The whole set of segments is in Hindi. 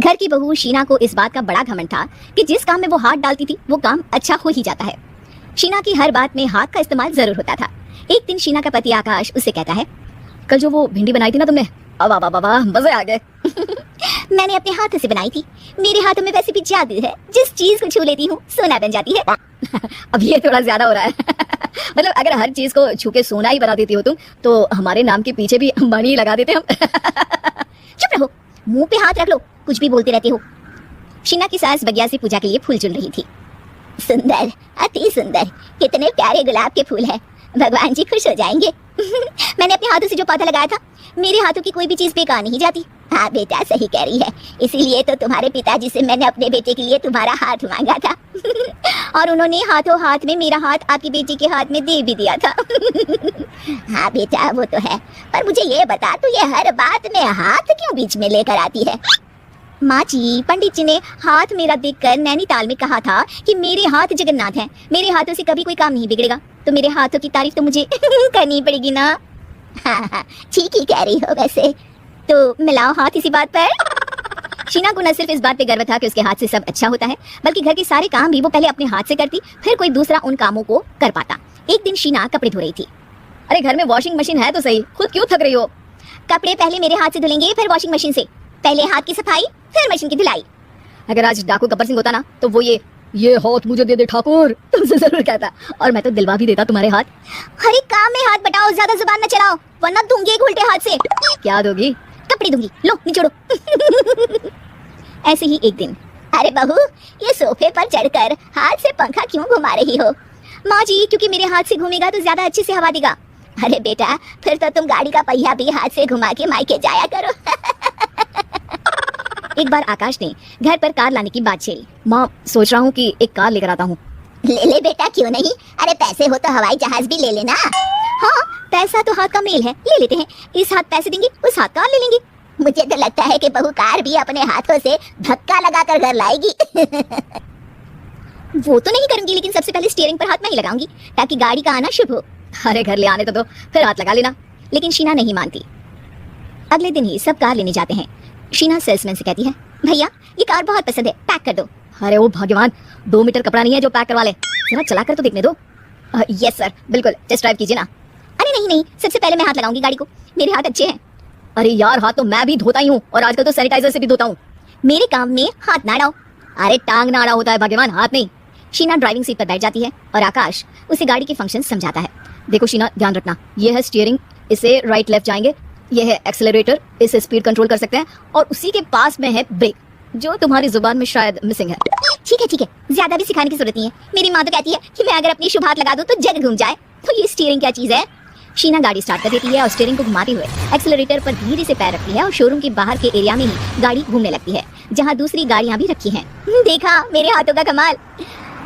घर की बहू शीना को इस बात का बड़ा घमंड था कि जिस काम में वो हाथ डालती थी वो काम अच्छा हो ही जाता है। शीना की हर बात में हाथ का इस्तेमाल जरूर होता था। एक दिन शीना का पति आकाश उससे कहता है, कल जो वो भिंडी बनाई थी ना तुमने, वाह वाह वाह वाह, मजे आ गए। मैंने अपने हाथों से बनाई थी। मेरे हाथों में वैसे भी जादू है, जिस चीज को छू लेती हूँ सोना बन जाती है। अब ये थोड़ा ज्यादा हो रहा है। मतलब अगर हर चीज को छू के सोना ही बना देती हो तुम, तो हमारे नाम के पीछे भी मणि लगा देते हम। चुप रहो, मुंह पे हाथ रख लो, कुछ भी बोलते रहते हो। शीना की सास बगिया से पूजा के लिए फूल चुन रही थी। सुंदर, अति सुंदर, कितने प्यारे गुलाब के फूल हैं, भगवान जी खुश हो जाएंगे। मैंने अपने हाथों से जो पौधा लगाया था, मेरे हाथों की कोई भी चीज बेकार नहीं जाती। हाँ बेटा, सही कह रही है, इसीलिए तो तुम्हारे पिताजी से मैंने अपने बेटे के लिए तुम्हारा हाथ मांगा था। और उन्होंने हाथों हाथ में मेरा हाथ आपकी बेटी के हाथ में दे भी दिया था। हाँ बेटा, वो तो है, पर मुझे ये बता, तू ये हर बात में हाथ क्यों बीच में लेकर आती है? माँ जी, पंडित जी ने हाथ मेरा देखकर नैनीताल में कहा था कि मेरे हाथ जगन्नाथ हैं, मेरे हाथों से कभी कोई काम नहीं बिगड़ेगा, तो मेरे हाथों की तारीफ तो मुझे करनी पड़ेगी ना। हाँ, ठीक ही कह रही हो वैसे, तो मिलाओ हाथ इसी बात पर। शीना को न सिर्फ इस बात पे गर्व था कि उसके हाथ से सब अच्छा होता है, बल्कि घर के सारे काम भी वो पहले अपने हाथ से करती, फिर कोई दूसरा उन कामों को कर पाता। एक दिन शीना कपड़े धो रही थी। अरे घर में वॉशिंग मशीन है तो सही, खुद क्यों थक रही हो? कपड़े पहले मेरे हाथ से धुलेंगे, फिर वॉशिंग मशीन से, पहले हाथ की सफाई फिर मशीन की धुलाई। अगर आज डाकू गब्बर सिंह होता ना, तो वो ये हाथ मुझे दे दे ठाकुर, तुमसे जरूर कहता, और मैं तो दिलवा भी देता तुम्हारे हाथ। हर एक काम में हाथ बटाओ, ज्यादा जुबान न चलाओ, वरना दूंगी एक उल्टे हाथ से। क्या दोगी? कपड़े दूंगी, लो निचोड़ो। ऐसे ही एक दिन, अरे बहू, ये सोफे पर चढ़कर हाथ से पंखा क्यों घुमा रही हो? माँ जी, क्योंकि मेरे हाथ से घूमेगा तो ज्यादा अच्छे से हवा देगा। अरे बेटा, फिर तो तुम गाड़ी का पहिया भी हाथ से घुमा के मायके जाया करो। एक बार आकाश ने घर पर कार लाने की बात छेड़ी। माँ, सोच रहा हूँ कि एक कार लेकर आता हूँ। ले ले बेटा, क्यों नहीं? अरे पैसे हो तो हवाई जहाज भी ले लेना। हाँ, पैसा तो हाथ का मेल है, ले लेते हैं। इस हाथ पैसे देंगे, उस हाथ कार ले लेंगे। मुझे तो लगता है कि बहू कार भी अपने हाथों से धक्का लगाकर घर लाएगी। वो तो नहीं करूंगी, लेकिन सबसे पहले स्टीयरिंग पर हाथ मैं ही लगाऊंगी, ताकि गाड़ी का आना शुभ हो। अरे घर ले आने तो दो, फिर हाथ लगा लेना। लेकिन शीना नहीं मानती। अगले दिन ही सब कार लेने जाते हैं। शीना सेल्समैन से कहती है, भैया ये कार बहुत पसंद है, पैक कर दो। अरे ओ भगवान, 2 मीटर कपड़ा नहीं है जो पैक करवा ले, जरा चला कर तो देखने दो। यस सर, बिल्कुल, टेस्ट ड्राइव कीजिए ना। अरे नहीं नहीं, सबसे पहले मैं हाथ लगाऊंगी गाड़ी को, मेरे हाथ अच्छे हैं। अरे यार, हाथ तो मैं भी धोता ही हूँ, और आजकल तो सैनिटाइजर से भी धोता हूँ। मेरे काम में हाथ ना अड़ाओ। अरे टांग ना अड़ा होता है भगवान, हाथ नहीं। शीना ड्राइविंग सीट पर बैठ जाती है और आकाश उसे गाड़ी के फंक्शन समझाता है। देखो शीना, ध्यान रखना, ये है स्टीयरिंग, इसे राइट लेफ्ट जाएंगे, ये है एक्सेलरेटर, इसे स्पीड कंट्रोल कर सकते हैं, और उसी के पास में है ब्रेक, जो तुम्हारी जुबान में शायद मिसिंग है। ठीक है, ज्यादा भी सिखाने की जरूरत नहीं है। मेरी माँ तो कहती है कि मैं अगर अपनी शुभ हाथ लगा दूं तो जग घूम जाए। तो ये स्टीयरिंग क्या चीज है? शीना गाड़ी स्टार्ट कर देती है और स्टीयरिंग को घुमाते हुए एक्सेलरेटर पर धीरे से पैर रखती है, और शोरूम के बाहर के एरिया में ही गाड़ी घूमने लगती है, जहाँ दूसरी गाड़ियाँ भी रखी हैं। देखा मेरे हाथों का कमाल।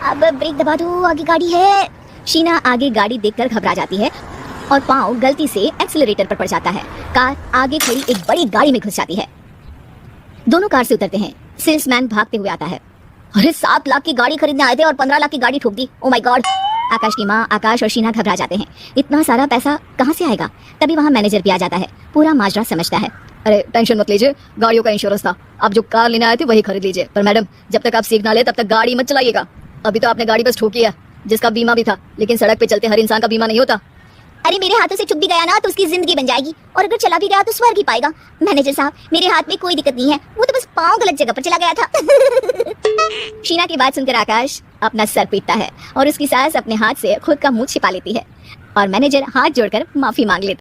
अब ब्रेक दबा दो, आगे गाड़ी है। शीना आगे गाड़ी देखकर घबरा जाती है और पाँव गलती से एक्सेलरेटर पर पड़ जाता है। कार आगे खड़ी एक बड़ी गाड़ी में घुस जाती है। दोनों कार से उतरते हैं। सेल्समैन भागते हुए आता है। अरे 7 लाख की गाड़ी खरीदने आए थे और 15 लाख की गाड़ी ठोक दी। Oh my God. आकाश की माँ, आकाश और शीना घबरा जाते हैं। इतना सारा पैसा कहाँ से आएगा? तभी वहाँ मैनेजर भी आ जाता है, पूरा माजरा समझता है। अरे टेंशन मत लीजिए, गाड़ियों का इंश्योरेंस था, आप जो कार लेने आए थे वही खरीद लीजिए। पर मैडम, जब तक आप सीख ना ले तब तक गाड़ी मत चलाइएगा। अभी तो आपने गाड़ी बस ठोकी है, जिसका बीमा भी था, लेकिन सड़क पे चलते हर इंसान का बीमा नहीं होता। अरे मेरे हाथों से चुप भी गया ना तो उसकी जिंदगी बन जाएगी, और अगर चला भी गया तो स्वर्ग ही पाएगा। मैनेजर साहब, मेरे हाथ में कोई दिक्कत नहीं है, वो तो बस पाँव गलत जगह पर चला गया था। शीना की बात सुनकर आकाश अपना सर पीटता है और उसकी सास अपने हाथ से खुद का मुंह छिपा लेती है, और मैनेजर हाथ जोड़कर माफी मांग लेता है।